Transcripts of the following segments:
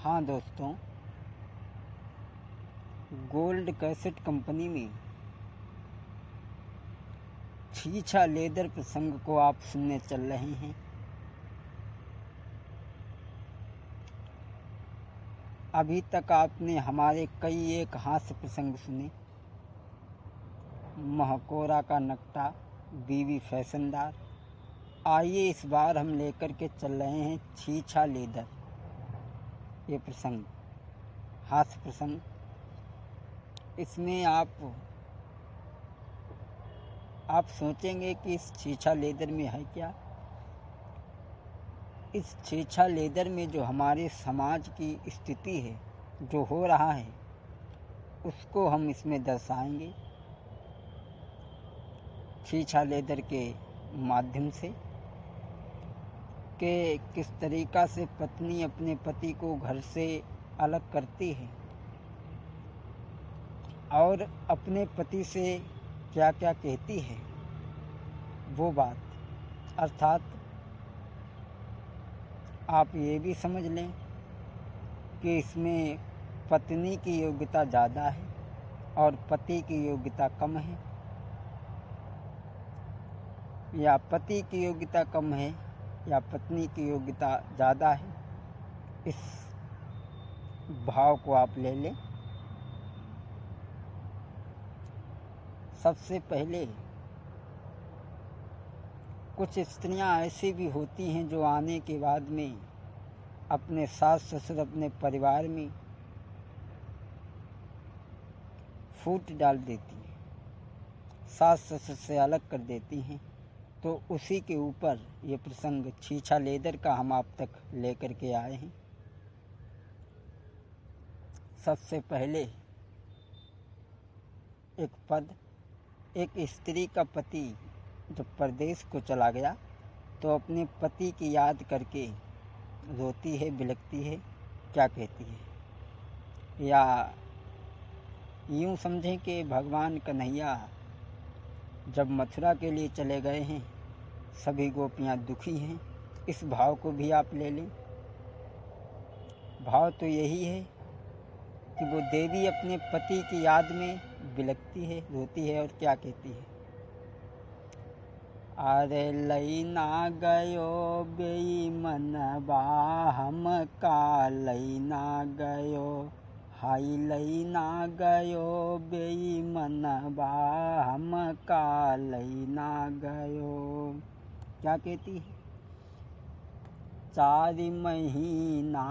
हाँ दोस्तों, gold cassette company में छीछा लेदर प्रसंग को आप सुनने चल रहे हैं। अभी तक आपने हमारे कई एक हास्य प्रसंग सुने। महकोरा का नकटा, बीवी फैशनदार। आइए इस बार हम लेकर के चल रहे हैं छीछा लेदर। ये प्रसंग हास्य प्रसंग। इसमें आप सोचेंगे कि इस छीछा लेदर में है क्या। इस छीछा लेदर में जो हमारे समाज की स्थिति है, जो हो रहा है, उसको हम इसमें दर्शाएंगे छीछा लेदर के माध्यम से कि किस तरीक़ा से पत्नी अपने पति को घर से अलग करती है और अपने पति से क्या क्या कहती है वो बात। अर्थात आप ये भी समझ लें कि इसमें पत्नी की योग्यता ज़्यादा है और पति की योग्यता कम है, या पति की योग्यता कम है या पत्नी की योग्यता ज़्यादा है। इस भाव को आप ले लें। सबसे पहले कुछ स्त्रियां ऐसी भी होती हैं जो आने के बाद में अपने सास ससुर, अपने परिवार में फूट डाल देती हैं, सास ससुर से अलग कर देती हैं। तो उसी के ऊपर ये प्रसंग छीछा लेदर का हम आप तक लेकर के आए हैं। सबसे पहले एक स्त्री का पति जब परदेश को चला गया तो अपने पति की याद करके रोती है, बिलखती है, क्या कहती है। या यूँ समझें कि भगवान कन्हैया जब मथुरा के लिए चले गए हैं, सभी गोपियाँ दुखी हैं। इस भाव को भी आप ले लें। भाव तो यही है कि वो देवी अपने पति की याद में बिलखती है, रोती है और क्या कहती है। अरे लैना गयो बेईमनबा हम का लैना गयो, हाय लैना गयो बेईमनबा हम का लैना गयो। क्या कहती है। 4 महीना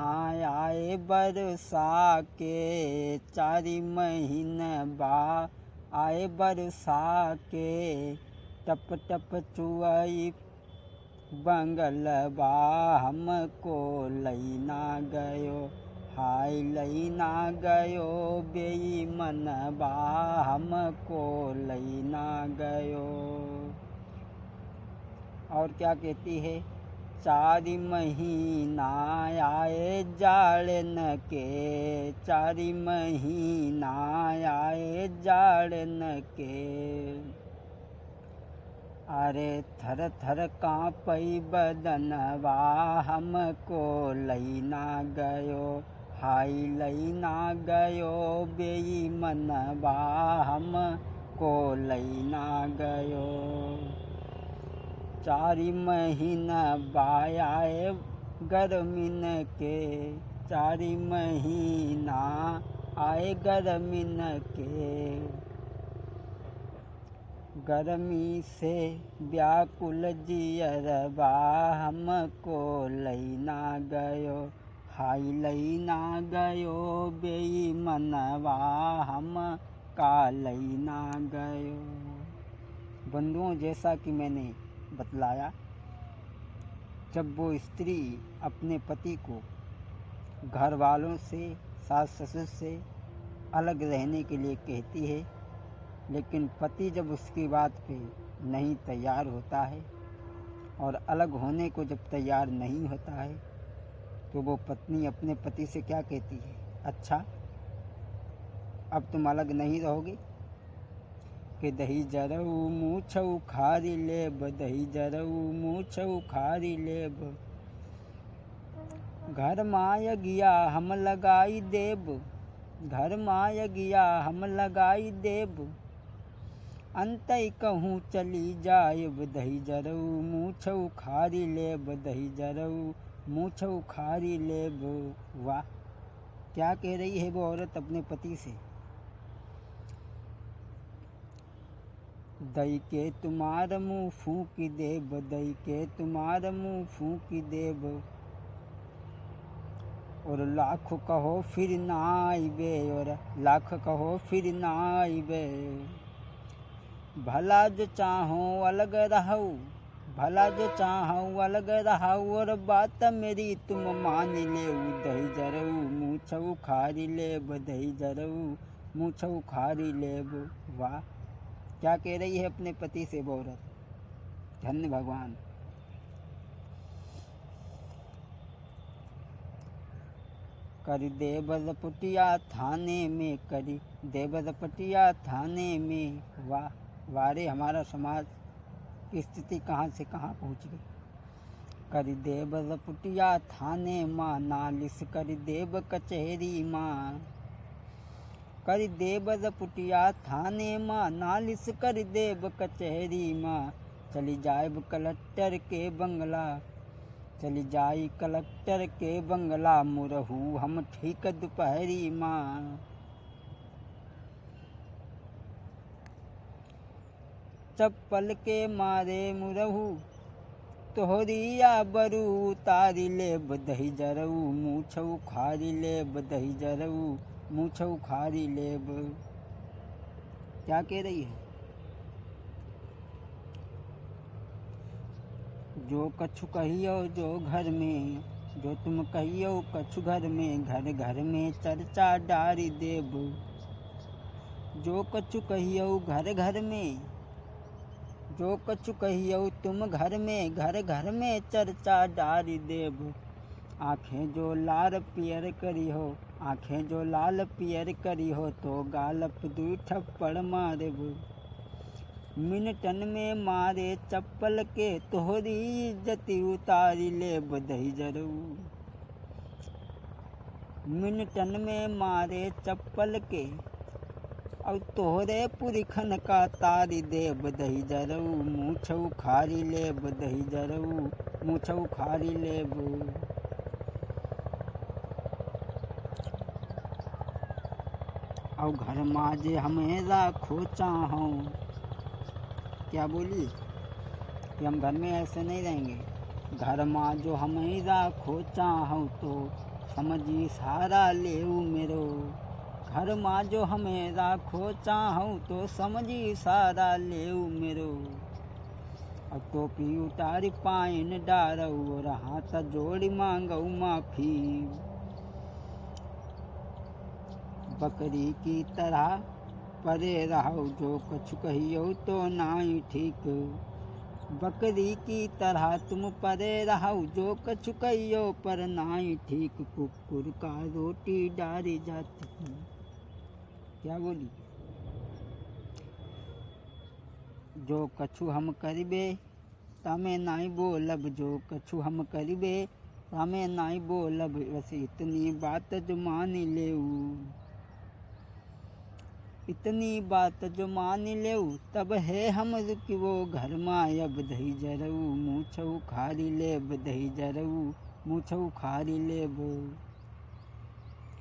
आए बरसा के, 4 महीने बा आए बरसा के, टप टप चुआई बंगलबा हमको लैना गयो, हाय लैना गयो बेईमनबा हमको लैना गयो। और क्या कहती है। 4 महीना आए जाड़न के, 4 महीना आए जाड़न के, अरे थर थर कांपई बदनवा हमको लैना गयो, हाय लैना गयो बेईमनबा हमको लैना गयो। 4 महीना बायाए गर्मिन के, 4 महीना आए गर्मिन के, गर्मी से व्याकुल जियरबा हमको लैना गयो, हाय लैना गयो बेईमनबा हम का लैना गयो। बंधुओं, जैसा कि मैंने बतलाया, जब वो स्त्री अपने पति को घर वालों से, सास ससुर से अलग रहने के लिए कहती है, लेकिन पति जब उसकी बात पे नहीं तैयार होता है और अलग होने को जब तैयार नहीं होता है, तो वो पत्नी अपने पति से क्या कहती है। अच्छा, अब तुम अलग नहीं रहोगे कि दही जरऊ मूछ उखारी लेब, दही जरऊ मूछ उखारी लेब। घर माय गिया हम लगाई देब, घर माय गिया हम लगाई देब, अंतई कहूँ चली जाए बदही जरऊ, मूछ उखाड़ी ले बदही जरऊ, मूछ उखाड़ी ले। वाह, क्या कह रही है वो औरत अपने पति से। दई के तुम्हार मुँह फूक देब, दई के तुम्हार मुँह फूक देब, और लाख कहो फिर ना आइबे, और लाख कहो फिर ना आइबे। भला जो चाहो अलग रहू, भला जो चाहो अलग रहू, और बात मेरी तुम मान ले दही जरऊ, मूछ उखाड़ी ले दही जरऊ, मूछ उखाड़ी ले। वाह, क्या कह रही है अपने पति से वो औरत। धन्य भगवान। कर देव रपटिया थाने में, करी देव रपटिया थाने में। वाह, वारे हमारा समाज की स्थिति कहाँ से कहाँ पहुँच गई। कर देव रपटिया थाने माँ, नालिश कर देव कचहरी माँ, कर देव रपटिया थाने माँ, नालिश कर देव कचहरी माँ। चली जाए कलेक्टर के बंगला, चली जाई कलेक्टर के बंगला, मुरहू हम ठीक दोपहरी माँ। चप्पल के मारे मुरहू तोहरिया बरू, उतारी ले बदही जरऊ, मूछ उखाड़ी ले बदही जरऊ, मूछ उखाड़ी ले। क्या कह रही है। जो कछु कहियो जो घर में, जो तुम कहियो कछु घर में, घर घर में चर्चा डारी देब। जो कछु कहियो घर घर में, जो कछु कहियो तुम घर में, घर घर में चर्चा डारी देब। आँखें जो लाल पियर करी हो, आँखें जो लाल पियर करी हो, तो गालप दू थप्पड़ मारेब। मिनटन में मारे चप्पल के, तोहरी इज्जती उतारी ले बदही जरऊ। मिनटन में मारे चप्पल के, और तोहरे पुरखन का तारी दे बदही जरऊ, मूछ उखाड़ी ले बदही जरऊ, मूछ उखाड़ी ले। और घर माजे हमें राखो चाहो। क्या बोली कि हम घर में ऐसे नहीं रहेंगे। घर माँ जो हमें राखो चाहो, तो समझी सारा लेऊ मेरो। घर माँ जो हमें राखो चाहो, तो समझी सारा लेऊ मेरो। और टोपी उतारी पाइन डारऊ, और हाथ जोड़ी मांगऊ माफी। बकरी की तरह परे रहो, जो कछु कहियो तो नाई ठीक। बकरी की तरह तुम परे रहो, जो कछु कहियो पर नाई ठीक। कुकुर का रोटी डारी जाती। क्या बोली। जो कछु हम करिबे तमें नाई बोलब, जो कछु हम करिबे तमें नाई बोलब। बस इतनी बात जो मान लेऊ, इतनी बात जो मान लेऊ, तब है हम रुकिवो घर माय बदही जरऊ, मूछ उखाड़ी ले बदही जरऊ, मूछ उखाड़ी ले।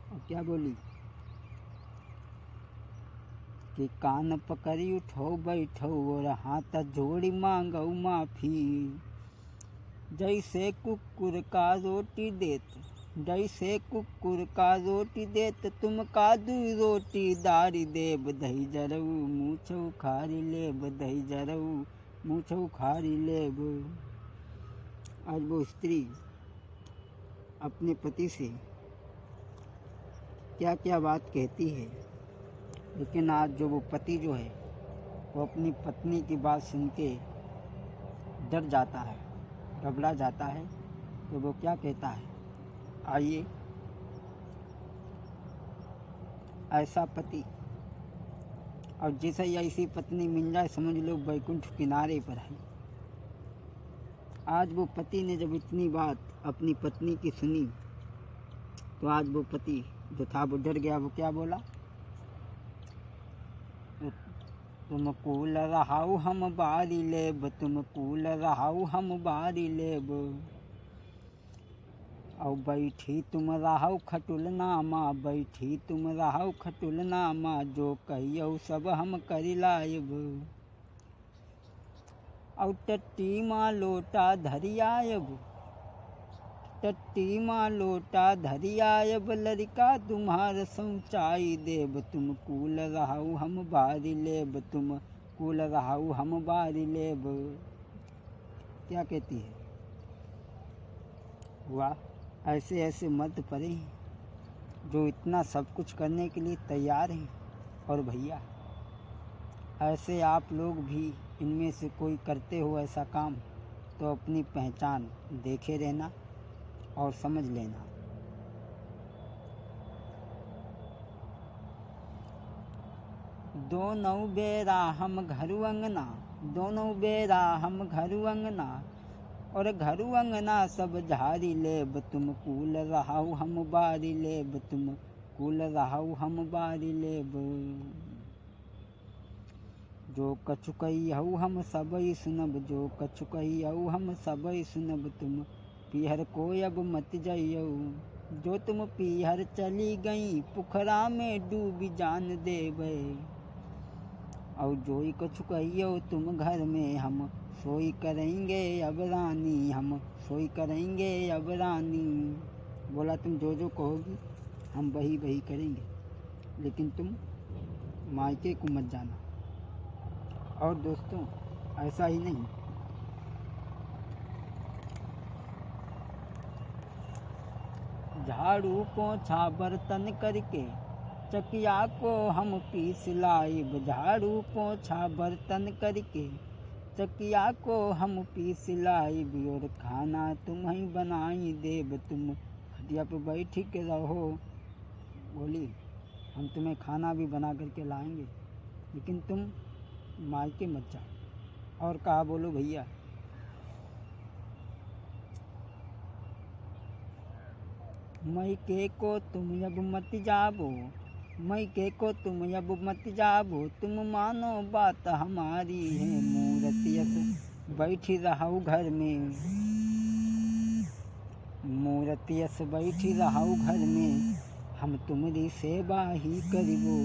और क्या बोली कि कान पकड़ी उठो बैठो, और हाथ जोड़ी मांगऊ माफी। जैसे कुकुर का रोटी देत, जैसे कुकुर का रोटी देत, तुम कादू रोटी दारी दे बदही जरऊ, मूछ उखाड़ी ले बदही जरऊ, मूछ उखाड़ी ले। आज वो स्त्री अपने पति से क्या क्या बात कहती है, लेकिन आज जो वो पति जो है वो अपनी पत्नी की बात सुन के डर जाता है, घबरा जाता है। तो वो क्या कहता है, आइए ऐसा पति और जिसे ऐसी पत्नी मिल जाए, समझ लो बैकुंठ किनारे पर है। आज वो पति ने जब इतनी बात अपनी पत्नी की सुनी, तो आज वो पति जो था वो डर गया। वो क्या बोला, तुम कूल रहाऊ हम बारी लेब, तुम कूल रहाऊ हम बारी लेब, और बैठी तुम रहाऊ खटुल नामा, बैठी तुम रहाऊ खटुल नामा, जो कहियो सब हम करी लायब, और टट्टी माँ लोटा धरियायब, टट्टी माँ लोटा धरियायब, लड़का तुम्हार सौचाई देब, तुम कूल रहाऊ हम बारी लेब, तुम कूल रहाऊ हम बारी लेब। क्या कहती है, वाह, ऐसे ऐसे मर्द पड़े हैं जो इतना सब कुछ करने के लिए तैयार हैं। और भैया ऐसे आप लोग भी इनमें से कोई करते हो ऐसा काम, तो अपनी पहचान देखे रहना और समझ लेना। दोनों बेरा हम घरु अंगना, दोनों बेरा हम घरु अंगना, और घरु अंगना सब झाड़ी लेब, तुम कूल रहाऊ हम बारी लेब, तुम कूल रहाऊ हम बारी लेब, जो कछु कहियहु हम सबई सुनब, जो कछु कहियहु हम सबई सुनब, तुम पीहर को अब मत जइयहु, जो तुम पीहर चली गई पुखरा में डूबी जान देबै, और जोई कछु कहियो तुम घर में हम सोई करेंगे अब रानी, हम सोई करेंगे अब रानी। बोला तुम जो जो कहोगी हम वही वही करेंगे, लेकिन तुम मायके को मत जाना। और दोस्तों ऐसा ही नहीं, झाड़ू पोछा बर्तन करके चकिया को हम पीस लाइब, झाड़ू पोछा बर्तन करके चकिया को हम पीस लाइब, और खाना तुम्हें बनाई देब, तुम खटिया पे बैठ के रहो। बोली हम तुम्हें खाना भी बना करके लाएंगे, लेकिन तुम मायके मत जाओ। और कहा बोलो भैया, मायके को तुम अब मत जाबो, मायके को तुम अब मत जाबो, तुम मानो बात हमारी है, मूर्तियस बैठी रहाऊ घर में, मूर्तियस बैठी रहाऊ घर में, हम तुम्हारी सेवा ही करिबो।